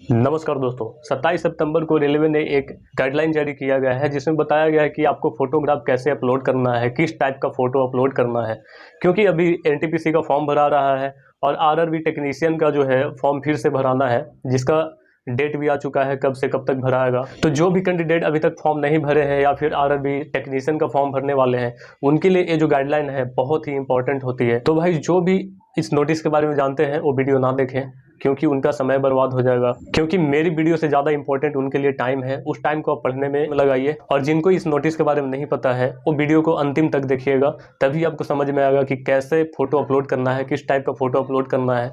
नमस्कार दोस्तों, 27 सितंबर को रेलवे ने एक गाइडलाइन जारी किया गया है जिसमें बताया गया है कि आपको फोटोग्राफ कैसे अपलोड करना है, किस टाइप का फ़ोटो अपलोड करना है। क्योंकि अभी एनटीपीसी का फॉर्म भरा रहा है और आरआरबी टेक्नीशियन का जो है फॉर्म फिर से भराना है, जिसका डेट भी आ चुका है कब से कब तक भराएगा। तो जो भी कैंडिडेट अभी तक फॉर्म नहीं भरे हैं या फिर आरआरबी टेक्नीशियन का फॉर्म भरने वाले हैं, उनके लिए ये जो गाइडलाइन है बहुत ही इंपॉर्टेंट होती है। तो भाई जो भी इस नोटिस के बारे में जानते हैं वो वीडियो ना देखें, क्योंकि उनका समय बर्बाद हो जाएगा। क्योंकि मेरी वीडियो से ज़्यादा इंपॉर्टेंट उनके लिए टाइम है, उस टाइम को आप पढ़ने में लगाइए। और जिनको इस नोटिस के बारे में नहीं पता है वो वीडियो को अंतिम तक देखिएगा, तभी आपको समझ में आएगा कि कैसे फ़ोटो अपलोड करना है, किस टाइप का फ़ोटो अपलोड करना है,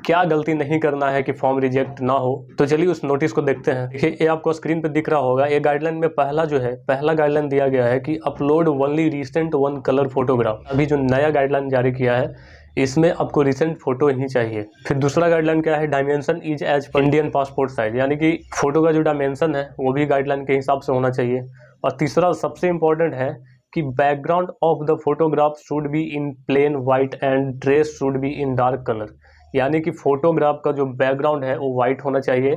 क्या गलती नहीं करना है कि फॉर्म रिजेक्ट ना हो। तो चलिए उस नोटिस को देखते हैं। देखिए, ये आपको स्क्रीन पर दिख रहा होगा। ये गाइडलाइन में पहला गाइडलाइन दिया गया है कि upload only recent one colour photograph. अभी जो नया गाइडलाइन जारी किया है इसमें आपको रिसेंट फोटो ही चाहिए। फिर दूसरा गाइडलाइन क्या है, dimension is as per Indian passport size, यानी कि फोटो का जो डायमेंशन है वो भी गाइडलाइन के हिसाब से होना चाहिए। और तीसरा सबसे इंपॉर्टेंट है कि background of the photograph should be in plain white and dress should be in dark colour, यानी कि फोटोग्राफ का जो बैकग्राउंड है वो वाइट होना चाहिए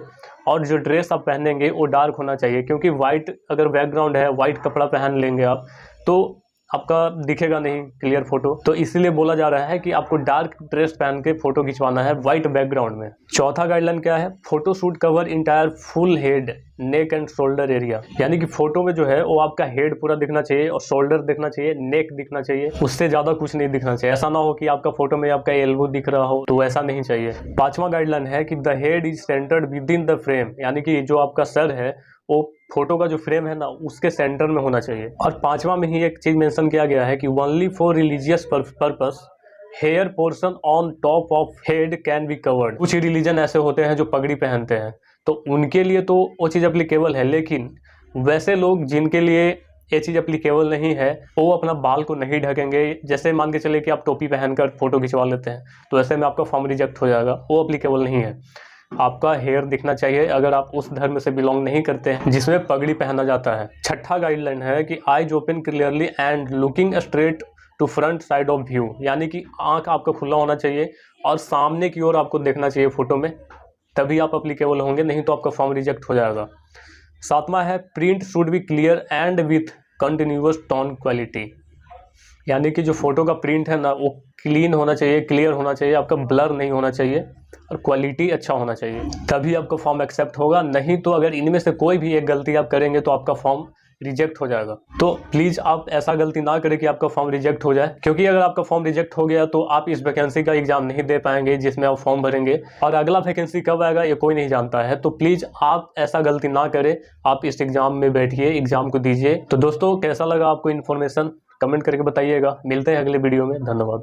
और जो ड्रेस आप पहनेंगे वो डार्क होना चाहिए। क्योंकि वाइट अगर बैकग्राउंड है, वाइट कपड़ा पहन लेंगे आप तो आपका दिखेगा नहीं क्लियर फोटो। तो इसीलिए बोला जा रहा है कि आपको डार्क ड्रेस पहन के फोटो खिंचवाना है वाइट बैकग्राउंड में। चौथा गाइडलाइन क्या है, photo shoot cover entire full head neck and shoulder area, यानी कि फोटो में जो है वो आपका हेड पूरा दिखना चाहिए और शोल्डर दिखना चाहिए, नेक दिखना चाहिए, उससे ज्यादा कुछ नहीं दिखना चाहिए। ऐसा ना हो कि आपका फोटो में आपका एल्बो दिख रहा हो, तो ऐसा नहीं चाहिए। पांचवा गाइडलाइन है कि the head is centred with in the frame, यानी कि जो आपका सर है वो फोटो का जो फ्रेम है ना उसके सेंटर में होना चाहिए। और पांचवा में ही एक चीज मेंशन किया गया है कि only for religious purpose hair portion on top of head can be covered. कुछ रिलीजन ऐसे होते हैं जो पगड़ी पहनते हैं, तो उनके लिए तो वो चीज़ अप्लीकेबल है, लेकिन वैसे लोग जिनके लिए ये चीज़ अप्लीकेबल नहीं है वो अपना बाल को नहीं ढकेंगे। जैसे मान के चले कि आप टोपी पहनकर फोटो खिंचवा लेते हैं, तो ऐसे में आपका फॉर्म रिजेक्ट हो जाएगा, वो अप्लीकेबल नहीं है। आपका हेयर दिखना चाहिए अगर आप उस धर्म से बिलोंग नहीं करते हैं जिसमें पगड़ी पहना जाता है। छठा गाइडलाइन है कि eyes open clearly and looking straight to front side of view, यानी कि आंख आपका खुला होना चाहिए और सामने की ओर आपको देखना चाहिए फोटो में, तभी आप अप्लीकेबल होंगे, नहीं तो आपका फॉर्म रिजेक्ट हो जाएगा। सातवां है print should be clear and with continuous tone quality, यानी कि जो फोटो का प्रिंट है ना वो क्लीन होना चाहिए, क्लियर होना चाहिए, आपका ब्लर नहीं होना चाहिए और क्वालिटी अच्छा होना चाहिए, तभी आपका फॉर्म एक्सेप्ट होगा। नहीं तो अगर इनमें से कोई भी एक गलती आप करेंगे तो आपका फॉर्म रिजेक्ट हो जाएगा। तो प्लीज़ आप ऐसा गलती ना करें कि आपका फॉर्म रिजेक्ट हो जाए, क्योंकि अगर आपका फॉर्म रिजेक्ट हो गया तो आप इस वैकेंसी का एग्जाम नहीं दे पाएंगे जिसमें आप फॉर्म भरेंगे, और अगला वैकेंसी कब आएगा ये कोई नहीं जानता है। तो प्लीज़ आप ऐसा गलती ना करें, आप इस एग्जाम में बैठिए, एग्जाम को दीजिए। तो दोस्तों, कैसा लगा आपको इन्फॉर्मेशन कमेंट करके बताइएगा। मिलते हैं अगले वीडियो में, धन्यवाद।